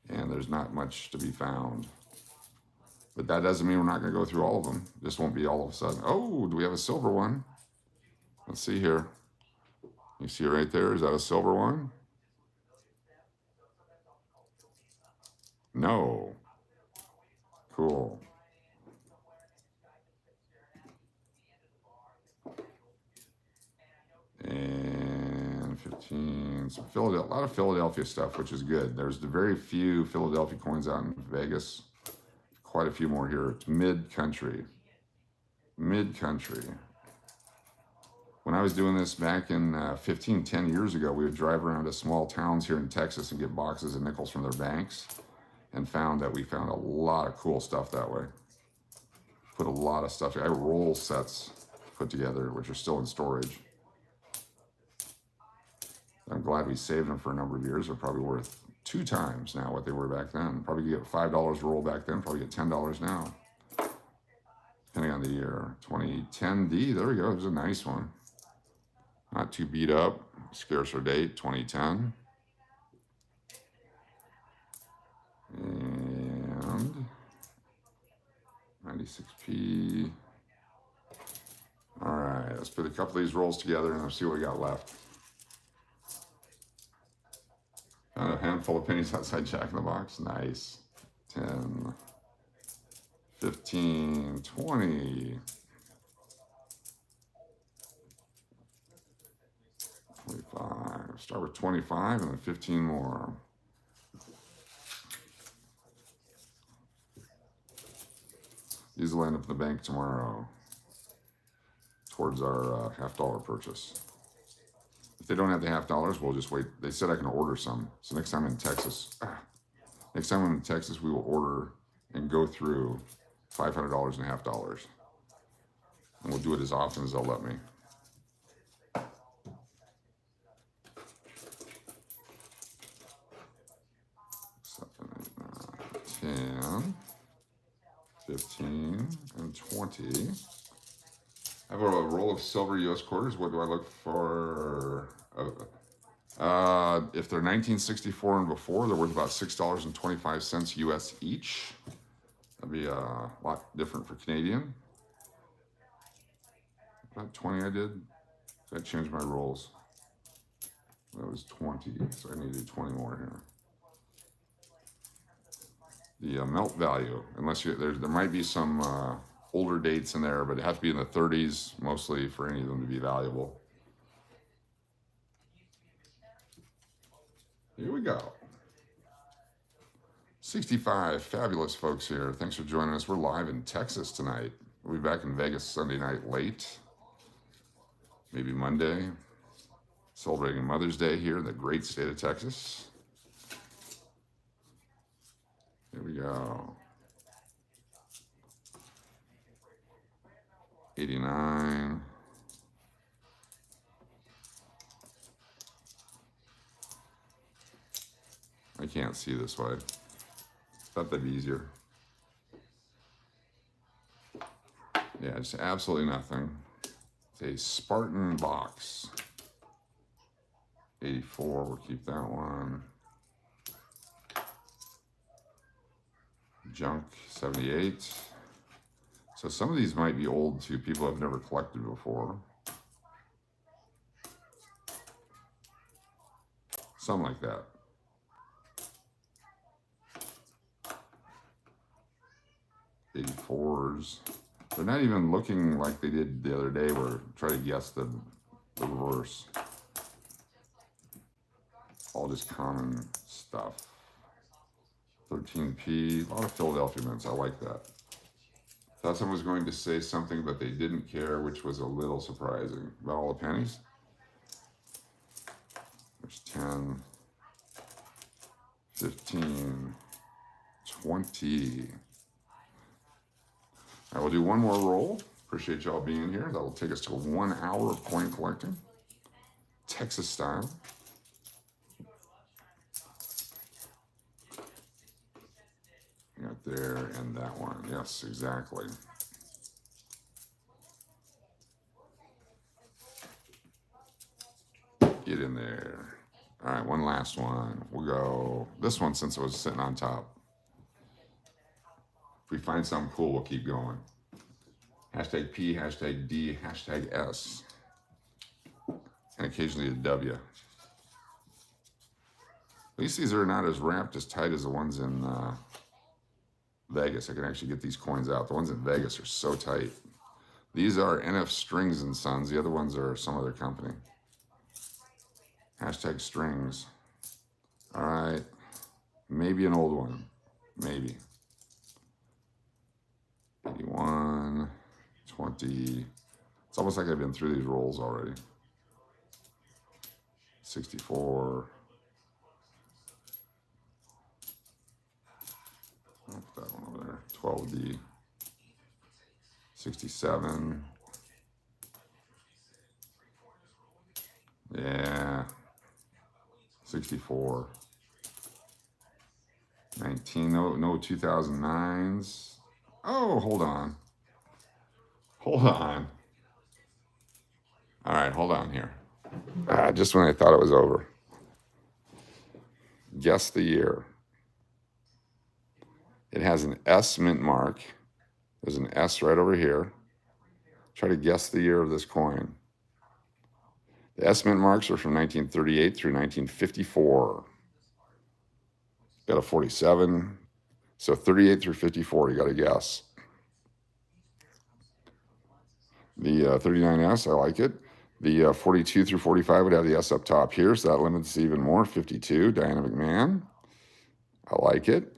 and there's not much to be found. But that doesn't mean we're not going to go through all of them. This won't be all of a sudden. Oh, do we have a silver one? Let's see here. You see it right there? Is that a silver one? No. Cool. And 15. Some Philadelphia, a lot of Philadelphia stuff, which is good. There's very few Philadelphia coins out in Vegas. Quite a few more here. It's mid-country. Mid-country. When I was doing this back in 10 years ago, we would drive around to small towns here in Texas and get boxes of nickels from their banks, and found that we found a lot of cool stuff that way. put a lot of stuff. I have roll sets put together, which are still in storage. I'm glad we saved them for a number of years. They're probably worth 2 times now what they were back then. Probably get $5 roll back then, probably get $10 now, depending on the year. 2010D, there we go. It was a nice one. Not too beat up. Scarcer date, 2010. And 96p. All right, let's put a couple of these rolls together and let's see what we got left. Found a handful of pennies outside Jack in the Box. Nice. 10, 15, 20, 25. Start with 25 and then 15 more. These will end up in the bank tomorrow towards our $50 purchase. If they don't have the $50, we'll just wait. They said I can order some. So next time I'm in Texas, we will order and go through $500 and $50. And we'll do it as often as they'll let me. Seven, 10, 15, and 20. I have a roll of silver U.S. quarters. What do I look for? If they're 1964 and before, they're worth about $6.25 U.S. each. That'd be a lot different for Canadian. About 20 I did. So I changed my rolls. That was 20, so I need to do 20 more here. The melt value, unless there might be some older dates in there, but it has to be in the 30s mostly for any of them to be valuable. Here we go. 65 fabulous folks here. Thanks for joining us. We're live in Texas tonight. We'll be back in Vegas Sunday night late, maybe Monday. Celebrating Mother's Day here in the great state of Texas. Here we go. 89. I can't see this way. Thought that'd be easier. Yeah, just absolutely nothing. It's a Spartan box. 84, we'll keep that one. Junk, 78. So some of these might be old too. People have never collected before. Something like that. 84s. They're not even looking like they did the other day where try to guess the reverse. All just common stuff. 13p, a lot of Philadelphia mints. I like that. Thought someone was going to say something, but they didn't care, which was a little surprising. About all the pennies. There's 10, 15, 20. I will do one more roll. Appreciate y'all being here. That will take us to 1 hour of coin collecting, Texas style. Got there and that one. Yes, exactly. Get in there. All right, one last one. We'll go this one since it was sitting on top. If we find something cool, we'll keep going. Hashtag P, hashtag D, hashtag S. And occasionally a W. At least these are not as wrapped as tight as the ones in Vegas. I can actually get these coins out. The ones in Vegas are so tight. These are NF Strings and Sons. The other ones are some other company. Hashtag strings. All right. Maybe an old one. Maybe. 81, 20. It's almost like I've been through these rolls already. 64. I'll put that one over there. 12D. 67. Yeah. 64. 19. No 2009s. Oh, hold on. Hold on. All right, hold on here. Just when I thought it was over. Guess the year. It has an S mint mark. There's an S right over here. Try to guess the year of this coin. The S mint marks are from 1938 through 1954. Got a 47. So 38 through 54, you got to guess. The 39S, I like it. The 42 through 45 would have the S up top here, so that limits even more. 52, Diane McMahon. I like it.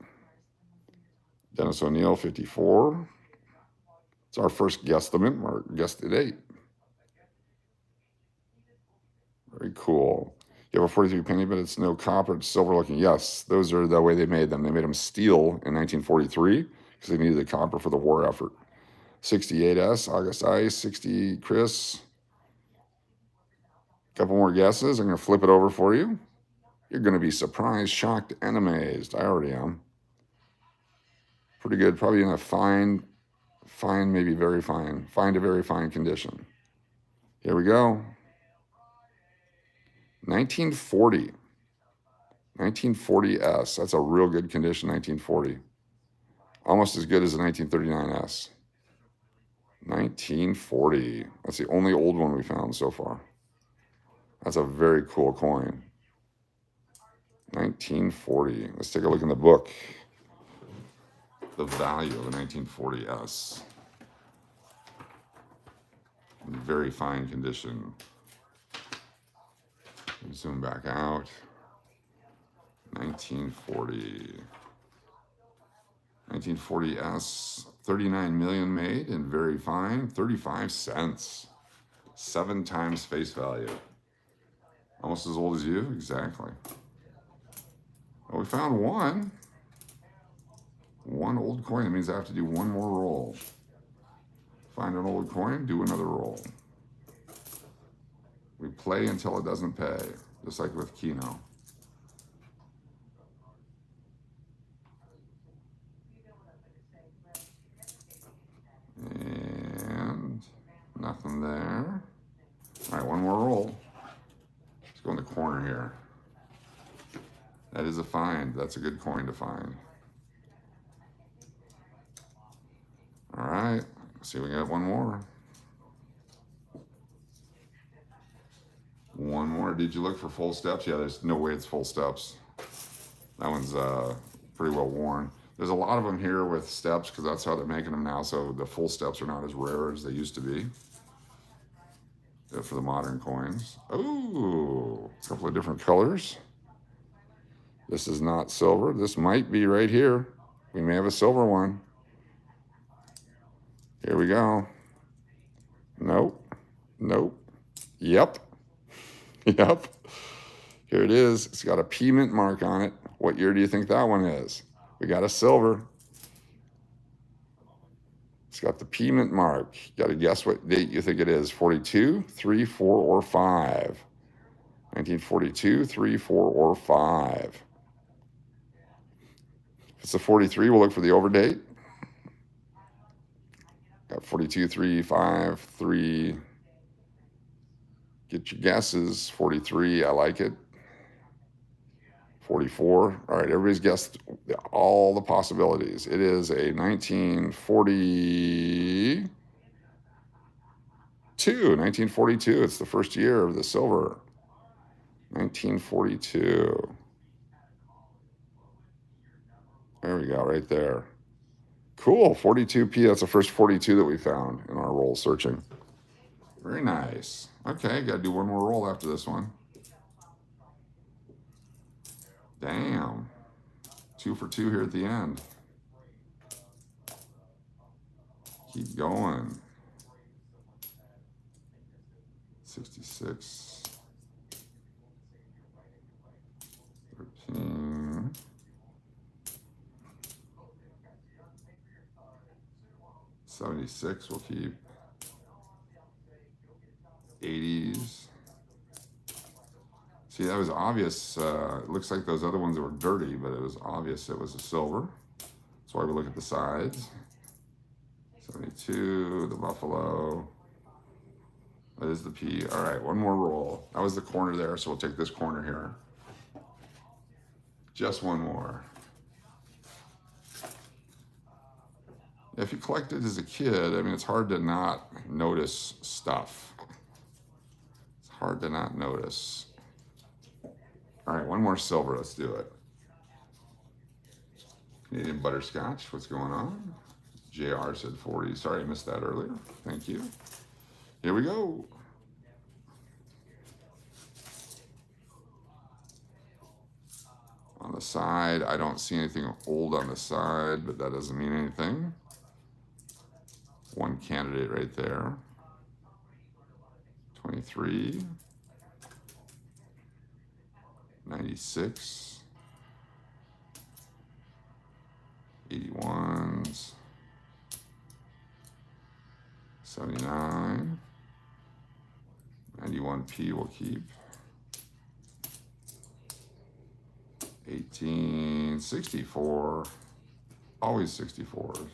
Dennis O'Neill, 54. It's our first guess the mint mark, guess the date. Very cool. You have a 43 penny, but it's no copper, it's silver looking. Yes, those are the way they made them. They made them steel in 1943 because they needed the copper for the war effort. 68S, August Ice, 60 Chris. Couple more guesses. I'm going to flip it over for you. You're going to be surprised, shocked, and amazed. I already am. Pretty good. Probably in a fine, maybe very fine. Fine to very fine condition. Here we go. 1940. 1940S. That's a real good condition, 1940. Almost as good as the 1939S. 1940. That's the only old one we found so far. That's a very cool coin. 1940. Let's take a look in the book. The value of a 1940S. In very fine condition. Zoom back out. 1940. 1940S. 39 million made and very fine. 35 cents. 7 times face value. Almost as old as you? Exactly. Well, we found one. One old coin. That means I have to do one more roll. Find an old coin, do another roll. We play until it doesn't pay, just like with Keno. And nothing there. All right, one more roll. Let's go in the corner here. That is a find. That's a good coin to find. All right, let's see if we got one more. One more. Did you look for full steps? Yeah, there's no way it's full steps. That one's pretty well worn. There's a lot of them here with steps because that's how they're making them now. So the full steps are not as rare as they used to be for the modern coins. Oh, a couple of different colors. This is not silver. This might be right here. We may have a silver one. Here we go. Nope. Nope. Yep. Yep. Here it is. It's got a P mint mark on it. What year do you think that one is? We got a silver. It's got the P mint mark. You got to guess what date you think it is. 42, 3, 4, or 5. 1942, 3, 4, or 5. If it's a 43, we'll look for the over date. Got 42, 3, 5, 3. Get your guesses. 43, I like it. 44. All right, everybody's guessed all the possibilities. It is a 1942. 1942. It's the first year of the silver. 1942. There we go, right there. Cool, 42p. That's the first 42 that we found in our roll searching. Very nice. Okay, got to do one more roll after this one. Damn. 2 for 2 here at the end. Keep going. 66. 13. 76 we'll keep. 80s. See, that was obvious. It looks like those other ones were dirty, but it was obvious it was a silver. That's why we look at the sides. 72, the buffalo. That is the P. All right, one more roll. That was the corner there, so we'll take this corner here. Just one more. If you collected as a kid, I mean, it's hard to not notice stuff. It's hard to not notice. All right, one more silver. Let's do it. Canadian butterscotch. What's going on? JR said 40. Sorry, I missed that earlier. Thank you. Here we go. On the side, I don't see anything old on the side, but that doesn't mean anything. One candidate right there. 23. 96. 81s. 79. 91P we'll keep. 18. 64. Always 64s.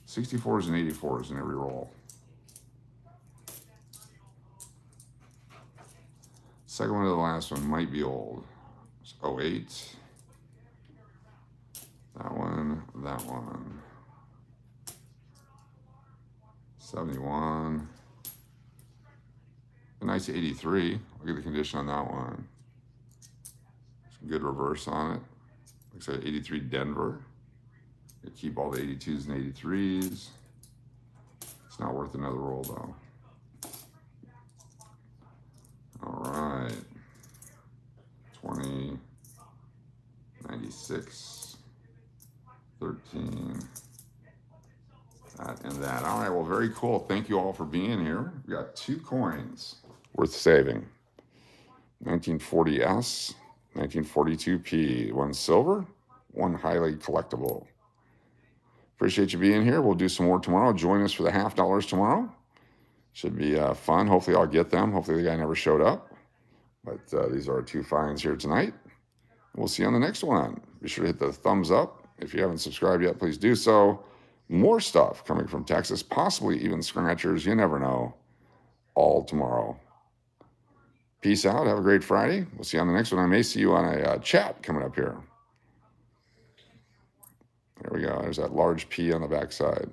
64s and 84s in every roll. Second one to the last one might be old. It's 08. That one, that one. 71. A nice 83. Look at the condition on that one. Some good reverse on it. Looks like 83 Denver. You keep all the 82s and 83s. It's not worth another roll though. All right. 20, 96, 13, that and that. All right, well, very cool. Thank you all for being here. We got 2 coins worth saving. 1940S, 1942P. One silver, one highly collectible. Appreciate you being here. We'll do some more tomorrow. Join us for the $50 tomorrow. Should be fun. Hopefully I'll get them. Hopefully the guy never showed up. But these are our 2 finds here tonight. We'll see you on the next one. Be sure to hit the thumbs up. If you haven't subscribed yet, please do so. More stuff coming from Texas, possibly even scratchers. You never know. All tomorrow. Peace out. Have a great Friday. We'll see you on the next one. I may see you on a chat coming up here. There we go. There's that large P on the backside.